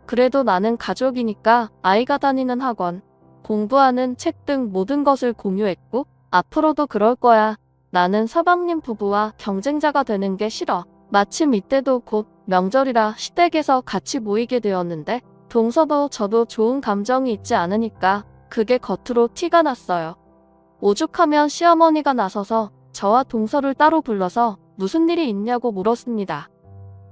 그래도 나는 가족이니까 아이가 다니는 학원, 공부하는 책 등 모든 것을 공유했고 앞으로도 그럴 거야. 나는 서방님 부부와 경쟁자가 되는 게 싫어. 마침 이때도 곧 명절이라 시댁에서 같이 모이게 되었는데 동서도 저도 좋은 감정이 있지 않으니까 그게 겉으로 티가 났어요. 오죽하면 시어머니가 나서서 저와 동서를 따로 불러서 무슨 일이 있냐고 물었습니다.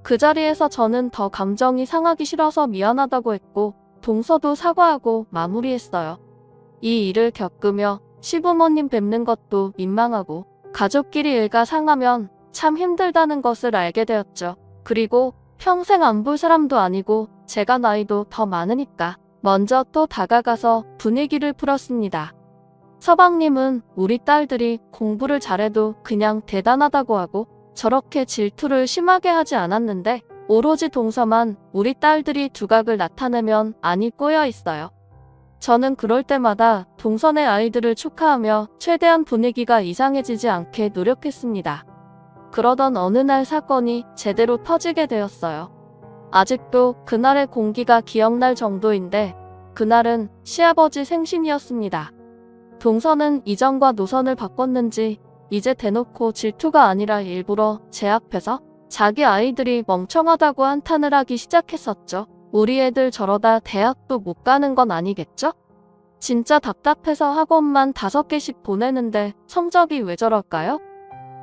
그 자리에서 저는 더 감정이 상하기 싫어서 미안하다고 했고 동서도 사과하고 마무리했어요. 이 일을 겪으며 시부모님 뵙는 것도 민망하고 가족끼리 일가 상하면 참 힘들다는 것을 알게 되었죠. 그리고 평생 안 볼 사람도 아니고 제가 나이도 더 많으니까 먼저 또 다가가서 분위기를 풀었습니다. 서방님은 우리 딸들이 공부를 잘해도 그냥 대단하다고 하고 저렇게 질투를 심하게 하지 않았는데 오로지 동서만 우리 딸들이 두각을 나타내면 안이 꼬여 있어요. 저는 그럴 때마다 동서네 아이들을 축하하며 최대한 분위기가 이상해지지 않게 노력했습니다. 그러던 어느 날 사건이 제대로 터지게 되었어요. 아직도 그날의 공기가 기억날 정도인데 그날은 시아버지 생신이었습니다. 동서는 이전과 노선을 바꿨는지 이제 대놓고 질투가 아니라 일부러 제 앞에서 자기 아이들이 멍청하다고 한탄을 하기 시작했었죠. 우리 애들 저러다 대학도 못 가는 건 아니겠죠? 진짜 답답해서 학원만 5개씩 보내는데 성적이 왜 저럴까요?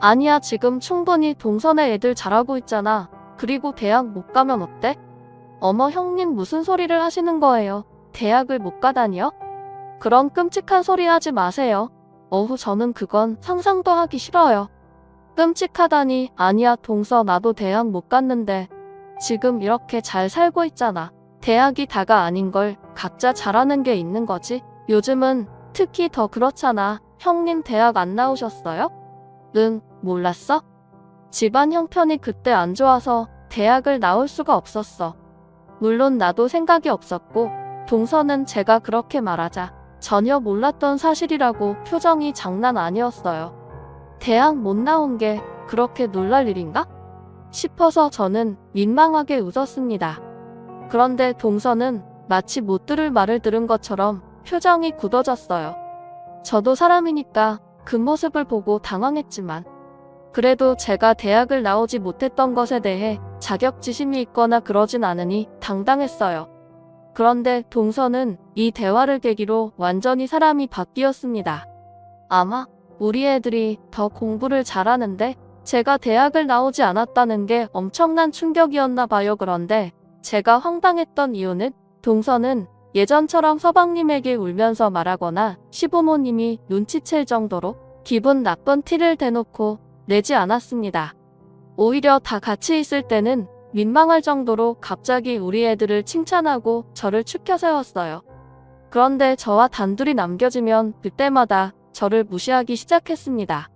아니야, 지금 충분히 동선의 애들 잘하고 있잖아. 그리고 대학 못 가면 어때? 어머, 형님 무슨 소리를 하시는 거예요? 대학을 못 가다니요? 그런 끔찍한 소리 하지 마세요. 어후, 저는 그건 상상도 하기 싫어요. 끔찍하다니. 아니야 동서, 나도 대학 못 갔는데 지금 이렇게 잘 살고 있잖아. 대학이 다가 아닌걸. 각자 잘하는 게 있는 거지. 요즘은 특히 더 그렇잖아. 형님 대학 안 나오셨어요? 응, 몰랐어? 집안 형편이 그때 안 좋아서 대학을 나올 수가 없었어. 물론 나도 생각이 없었고 동서는 제가 그렇게 말하자 전혀 몰랐던 사실이라고 표정이 장난 아니었어요. 대학 못 나온 게 그렇게 놀랄 일인가? 싶어서 저는 민망하게 웃었습니다. 그런데 동서는 마치 못 들을 말을 들은 것처럼 표정이 굳어졌어요. 저도 사람이니까 그 모습을 보고 당황했지만 그래도 제가 대학을 나오지 못했던 것에 대해 자격지심이 있거나 그러진 않으니 당당했어요. 그런데 동서는 이 대화를 계기로 완전히 사람이 바뀌었습니다. 아마 우리 애들이 더 공부를 잘하는데 제가 대학을 나오지 않았다는 게 엄청난 충격이었나 봐요. 그런데 제가 황당했던 이유는 동서는 예전처럼 서방님에게 울면서 말하거나 시부모님이 눈치챌 정도로 기분 나쁜 티를 대놓고 내지 않았습니다. 오히려 다 같이 있을 때는 민망할 정도로 갑자기 우리 애들을 칭찬하고 저를 추켜 세웠어요. 그런데 저와 단둘이 남겨지면 그때마다 저를 무시하기 시작했습니다.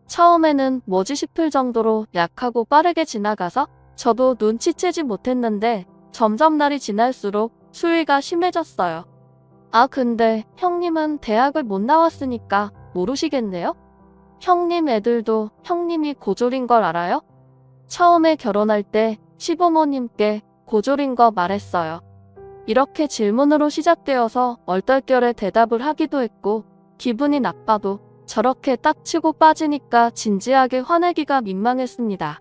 처음에는 뭐지 싶을 정도로 약하고 빠르게 지나가서 저도 눈치채지 못했는데 점점 날이 지날수록 수위가 심해졌어요. 아, 근데 형님은 대학을 못 나왔으니까 모르시겠네요? 형님 애들도 형님이 고졸인 걸 알아요? 처음에 결혼할 때 시부모님께 고졸인 거 말했어요. 이렇게 질문으로 시작되어서 얼떨결에 대답을 하기도 했고 기분이 나빠도 저렇게 딱 치고 빠지니까 진지하게 화내기가 민망했습니다.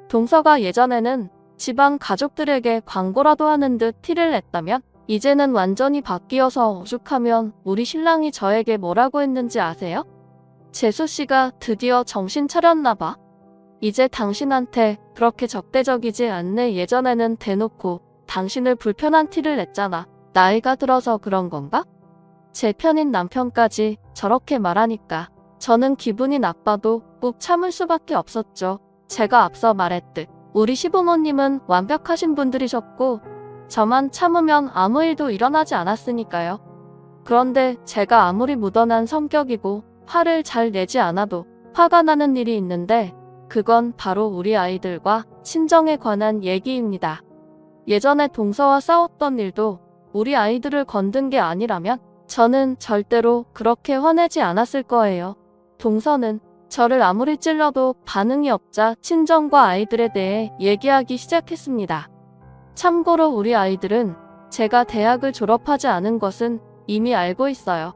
동서가 예전에는 집안 가족들에게 광고라도 하는 듯 티를 냈다면 이제는 완전히 바뀌어서 오죽하면 우리 신랑이 저에게 뭐라고 했는지 아세요? 재수씨가 드디어 정신 차렸나 봐. 이제 당신한테 그렇게 적대적이지 않네. 예전에는 대놓고 당신을 불편한 티를 냈잖아. 나이가 들어서 그런 건가? 제 편인 남편까지 저렇게 말하니까 저는 기분이 나빠도 꾹 참을 수밖에 없었죠. 제가 앞서 말했듯 우리 시부모님은 완벽하신 분들이셨고 저만 참으면 아무 일도 일어나지 않았으니까요. 그런데 제가 아무리 묻어난 성격이고 화를 잘 내지 않아도 화가 나는 일이 있는데 그건 바로 우리 아이들과 친정에 관한 얘기입니다. 예전에 동서와 싸웠던 일도 우리 아이들을 건든 게 아니라면 저는 절대로 그렇게 화내지 않았을 거예요. 동서는 저를 아무리 찔러도 반응이 없자 친정과 아이들에 대해 얘기하기 시작했습니다. 참고로 우리 아이들은 제가 대학을 졸업하지 않은 것은 이미 알고 있어요.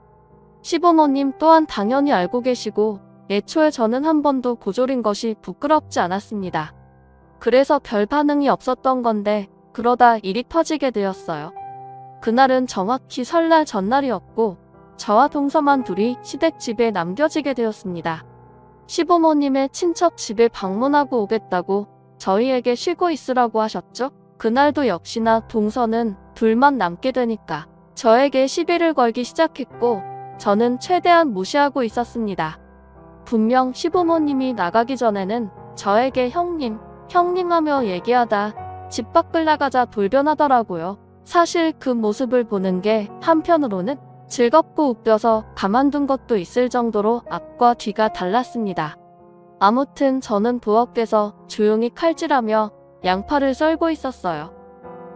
시부모님 또한 당연히 알고 계시고 애초에 저는 한 번도 고졸인 것이 부끄럽지 않았습니다. 그래서 별 반응이 없었던 건데 그러다 일이 터지게 되었어요. 그날은 정확히 설날 전날이었고 저와 동서만 둘이 시댁 집에 남겨지게 되었습니다. 시부모님의 친척 집에 방문하고 오겠다고 저희에게 쉬고 있으라고 하셨죠. 그날도 역시나 동서는 둘만 남게 되니까 저에게 시비를 걸기 시작했고 저는 최대한 무시하고 있었습니다. 분명 시부모님이 나가기 전에는 저에게 형님 하며 얘기하다 집 밖을 나가자 돌변하더라고요. 사실 그 모습을 보는 게 한편으로는 즐겁고 웃겨서 가만둔 것도 있을 정도로 앞과 뒤가 달랐습니다. 아무튼 저는 부엌에서 조용히 칼질하며 양파를 썰고 있었어요.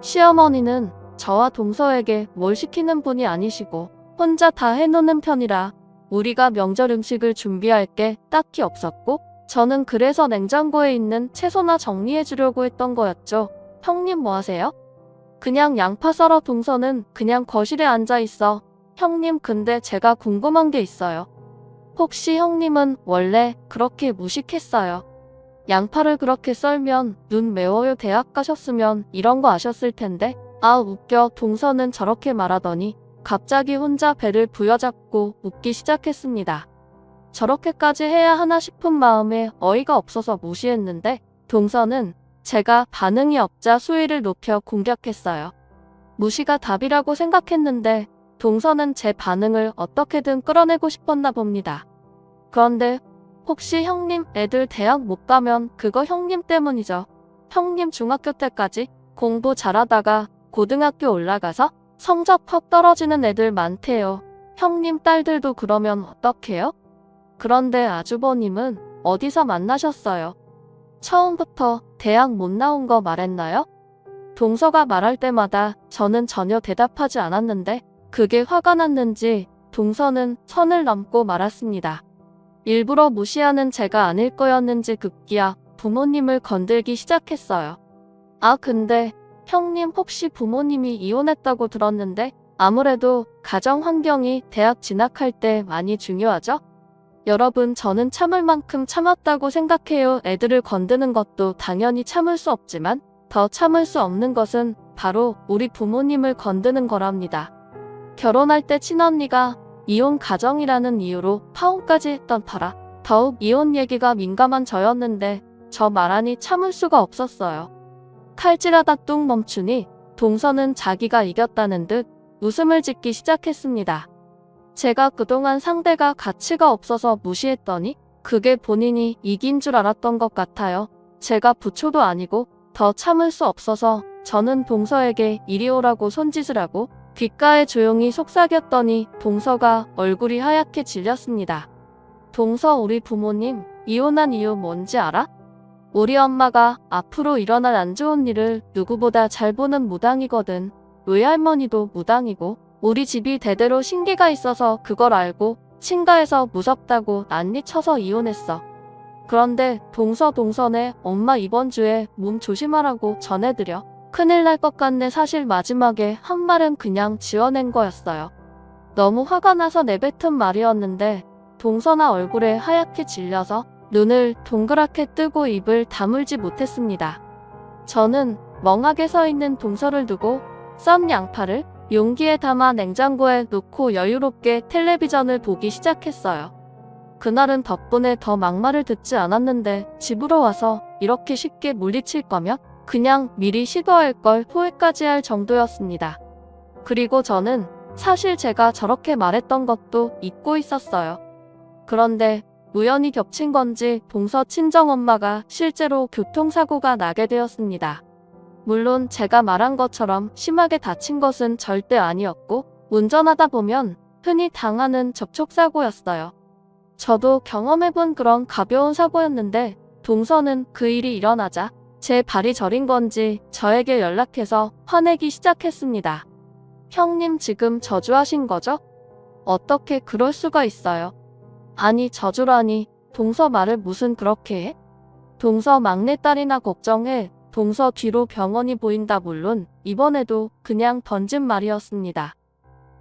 시어머니는 저와 동서에게 뭘 시키는 분이 아니시고 혼자 다 해놓는 편이라 우리가 명절 음식을 준비할 게 딱히 없었고 저는 그래서 냉장고에 있는 채소나 정리해 주려고 했던 거였죠. 형님 뭐 하세요? 그냥 양파 썰어. 동서는 그냥 거실에 앉아 있어. 형님 근데 제가 궁금한 게 있어요. 혹시 형님은 원래 그렇게 무식했어요? 양파를 그렇게 썰면 눈 매워요. 대학 가셨으면 이런 거 아셨을 텐데. 아 웃겨. 동서는 저렇게 말하더니 갑자기 혼자 배를 부여잡고 웃기 시작했습니다. 저렇게까지 해야 하나 싶은 마음에 어이가 없어서 무시했는데 동서는 제가 반응이 없자 수위를 높여 공격했어요. 무시가 답이라고 생각했는데 동서는 제 반응을 어떻게든 끌어내고 싶었나 봅니다. 그런데 혹시 형님 애들 대학 못 가면 그거 형님 때문이죠. 형님 중학교 때까지 공부 잘하다가 고등학교 올라가서 성적 퍽 떨어지는 애들 많대요. 형님 딸들도 그러면 어떡해요? 그런데 아주버님은 어디서 만나셨어요? 처음부터 대학 못 나온 거 말했나요? 동서가 말할 때마다 저는 전혀 대답하지 않았는데 그게 화가 났는지 동서는 선을 넘고 말았습니다. 일부러 무시하는 제가 아닐 거였는지 급기야 부모님을 건들기 시작했어요. 아, 근데 형님 혹시 부모님이 이혼했다고 들었는데 아무래도 가정 환경이 대학 진학할 때 많이 중요하죠? 여러분, 저는 참을 만큼 참았다고 생각해요. 애들을 건드는 것도 당연히 참을 수 없지만 더 참을 수 없는 것은 바로 우리 부모님을 건드는 거랍니다. 결혼할 때 친언니가 이혼 가정이라는 이유로 파혼까지 했던 터라 더욱 이혼 얘기가 민감한 저였는데 저 말하니 참을 수가 없었어요. 칼질하다 뚝 멈추니 동서는 자기가 이겼다는 듯 웃음을 짓기 시작했습니다. 제가 그동안 상대가 가치가 없어서 무시했더니 그게 본인이 이긴 줄 알았던 것 같아요. 제가 부초도 아니고 더 참을 수 없어서 저는 동서에게 이리 오라고 손짓을 하고 귓가에 조용히 속삭였더니 동서가 얼굴이 하얗게 질렸습니다. 동서, 우리 부모님 이혼한 이유 뭔지 알아? 우리 엄마가 앞으로 일어날 안 좋은 일을 누구보다 잘 보는 무당이거든. 외할머니도 무당이고 우리 집이 대대로 신기가 있어서 그걸 알고 친가에서 무섭다고 난리쳐서 이혼했어. 그런데 동서네 엄마 이번 주에 몸 조심하라고 전해드려. 큰일 날 것 같네. 사실 마지막에 한 말은 그냥 지어낸 거였어요. 너무 화가 나서 내뱉은 말이었는데 동서나 얼굴에 하얗게 질려서 눈을 동그랗게 뜨고 입을 다물지 못했습니다. 저는 멍하게 서 있는 동서를 두고 썬 양파를 용기에 담아 냉장고에 넣고 여유롭게 텔레비전을 보기 시작했어요. 그날은 덕분에 더 막말을 듣지 않았는데 집으로 와서 이렇게 쉽게 물리칠 거면 그냥 미리 시도할 걸 후회까지 할 정도였습니다. 그리고 저는 사실 제가 저렇게 말했던 것도 잊고 있었어요. 그런데 우연히 겹친 건지 동서 친정엄마가 실제로 교통사고가 나게 되었습니다. 물론 제가 말한 것처럼 심하게 다친 것은 절대 아니었고 운전하다 보면 흔히 당하는 접촉사고였어요. 저도 경험해본 그런 가벼운 사고였는데 동서는 그 일이 일어나자 제 발이 저린 건지 저에게 연락해서 화내기 시작했습니다. 형님 지금 저주하신 거죠? 어떻게 그럴 수가 있어요? 아니, 저주라니. 동서 말을 무슨 그렇게 해? 동서 막내딸이나 걱정해. 동서 뒤로 병원이 보인다. 물론 이번에도 그냥 던진 말이었습니다.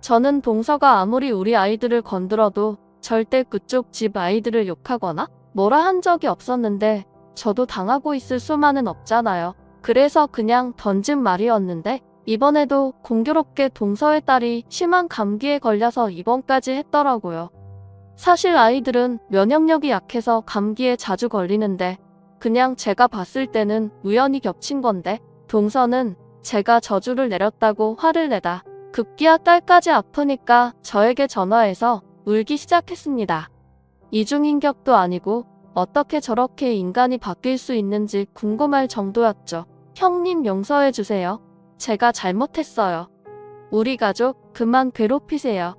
저는 동서가 아무리 우리 아이들을 건드려도 절대 그쪽 집 아이들을 욕하거나 뭐라 한 적이 없었는데 저도 당하고 있을 수만은 없잖아요. 그래서 그냥 던진 말이었는데 이번에도 공교롭게 동서의 딸이 심한 감기에 걸려서 입원까지 했더라고요. 사실 아이들은 면역력이 약해서 감기에 자주 걸리는데 그냥 제가 봤을 때는 우연히 겹친 건데 동서는 제가 저주를 내렸다고 화를 내다 급기야 딸까지 아프니까 저에게 전화해서 울기 시작했습니다. 이중인격도 아니고 어떻게 저렇게 인간이 바뀔 수 있는지 궁금할 정도였죠. 형님 용서해주세요. 제가 잘못했어요. 우리 가족 그만 괴롭히세요.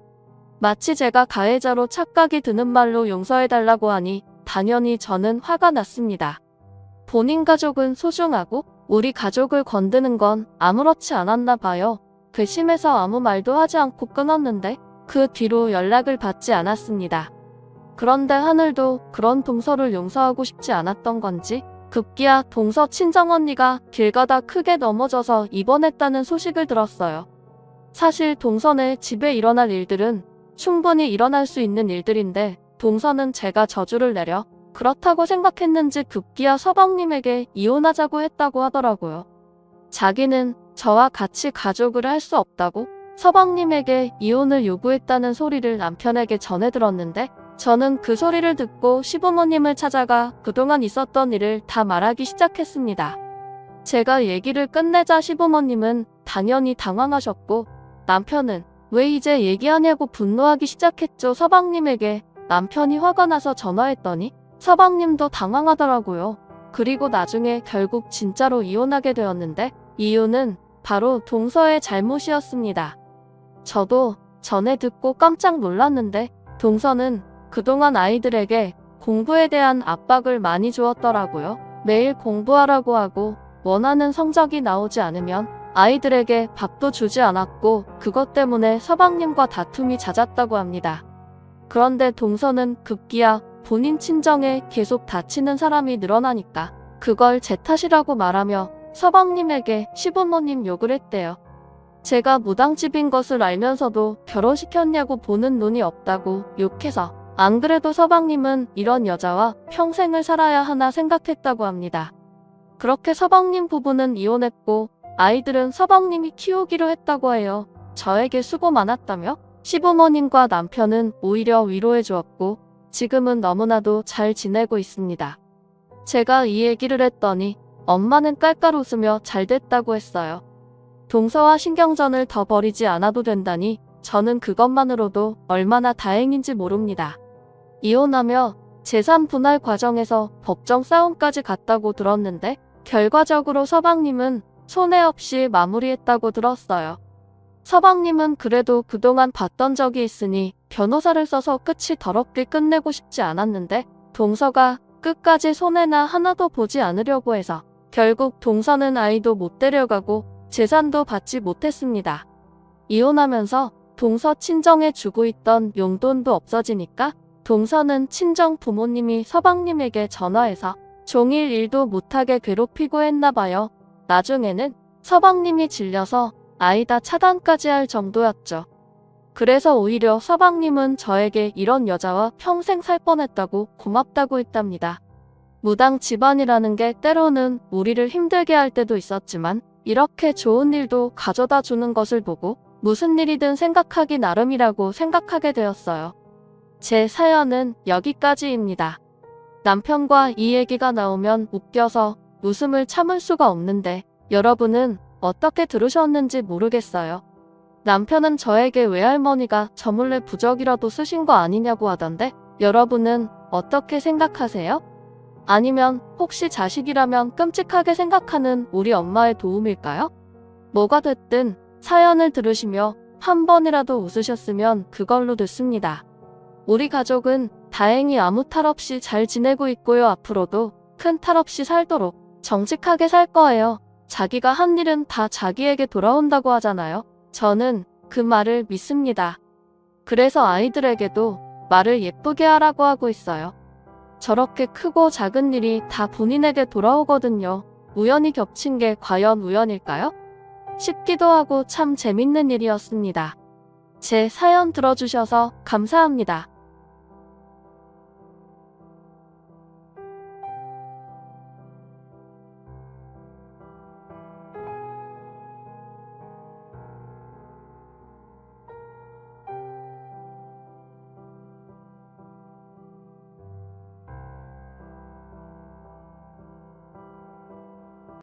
마치 제가 가해자로 착각이 드는 말로 용서해달라고 하니 당연히 저는 화가 났습니다. 본인 가족은 소중하고 우리 가족을 건드는 건 아무렇지 않았나 봐요. 괘씸해서 아무 말도 하지 않고 끊었는데 그 뒤로 연락을 받지 않았습니다. 그런데 하늘도 그런 동서를 용서하고 싶지 않았던 건지 급기야 동서 친정언니가 길 가다 크게 넘어져서 입원했다는 소식을 들었어요. 사실 동서네 집에 일어날 일들은 충분히 일어날 수 있는 일들인데 동서는 제가 저주를 내려 그렇다고 생각했는지 급기야 서방님에게 이혼하자고 했다고 하더라고요. 자기는 저와 같이 가족을 할 수 없다고 서방님에게 이혼을 요구했다는 소리를 남편에게 전해 들었는데 저는 그 소리를 듣고 시부모님을 찾아가 그동안 있었던 일을 다 말하기 시작했습니다. 제가 얘기를 끝내자 시부모님은 당연히 당황하셨고 남편은 왜 이제 얘기하냐고 분노하기 시작했죠. 서방님에게 남편이 화가 나서 전화했더니 서방님도 당황하더라고요. 그리고 나중에 결국 진짜로 이혼하게 되었는데 이유는 바로 동서의 잘못이었습니다. 저도 전에 듣고 깜짝 놀랐는데 동서는 그동안 아이들에게 공부에 대한 압박을 많이 주었더라고요. 매일 공부하라고 하고 원하는 성적이 나오지 않으면 아이들에게 밥도 주지 않았고 그것 때문에 서방님과 다툼이 잦았다고 합니다. 그런데 동서는 급기야 본인 친정에 계속 다치는 사람이 늘어나니까 그걸 제 탓이라고 말하며 서방님에게 시부모님 욕을 했대요. 제가 무당집인 것을 알면서도 결혼시켰냐고 보는 눈이 없다고 욕해서 안 그래도 서방님은 이런 여자와 평생을 살아야 하나 생각했다고 합니다. 그렇게 서방님 부부는 이혼했고 아이들은 서방님이 키우기로 했다고 해요. 저에게 수고 많았다며 시부모님과 남편은 오히려 위로해 주었고 지금은 너무나도 잘 지내고 있습니다. 제가 이 얘기를 했더니 엄마는 깔깔 웃으며 잘 됐다고 했어요. 동서와 신경전을 더 벌이지 않아도 된다니 저는 그것만으로도 얼마나 다행인지 모릅니다. 이혼하며 재산 분할 과정에서 법정 싸움까지 갔다고 들었는데 결과적으로 서방님은 손해 없이 마무리했다고 들었어요. 서방님은 그래도 그동안 봤던 적이 있으니 변호사를 써서 끝이 더럽게 끝내고 싶지 않았는데 동서가 끝까지 손해나 하나도 보지 않으려고 해서 결국 동서는 아이도 못 데려가고 재산도 받지 못했습니다. 이혼하면서 동서 친정에 주고 있던 용돈도 없어지니까 동서는 친정 부모님이 서방님에게 전화해서 종일 일도 못하게 괴롭히고 했나봐요. 나중에는 서방님이 질려서 아이 다 차단까지 할 정도였죠. 그래서 오히려 서방님은 저에게 이런 여자와 평생 살 뻔했다고 고맙다고 했답니다. 무당 집안이라는 게 때로는 우리를 힘들게 할 때도 있었지만 이렇게 좋은 일도 가져다 주는 것을 보고 무슨 일이든 생각하기 나름이라고 생각하게 되었어요. 제 사연은 여기까지입니다. 남편과 이 얘기가 나오면 웃겨서 웃음을 참을 수가 없는데 여러분은 어떻게 들으셨는지 모르겠어요. 남편은 저에게 외할머니가 저 몰래 부적이라도 쓰신 거 아니냐고 하던데 여러분은 어떻게 생각하세요? 아니면 혹시 자식이라면 끔찍하게 생각하는 우리 엄마의 도움일까요? 뭐가 됐든 사연을 들으시며 한 번이라도 웃으셨으면 그걸로 됐습니다. 우리 가족은 다행히 아무 탈 없이 잘 지내고 있고요. 앞으로도 큰 탈 없이 살도록 정직하게 살 거예요. 자기가 한 일은 다 자기에게 돌아온다고 하잖아요. 저는 그 말을 믿습니다. 그래서 아이들에게도 말을 예쁘게 하라고 하고 있어요. 저렇게 크고 작은 일이 다 본인에게 돌아오거든요. 우연히 겹친 게 과연 우연일까요? 싶기도 하고 참 재밌는 일이었습니다. 제 사연 들어주셔서 감사합니다.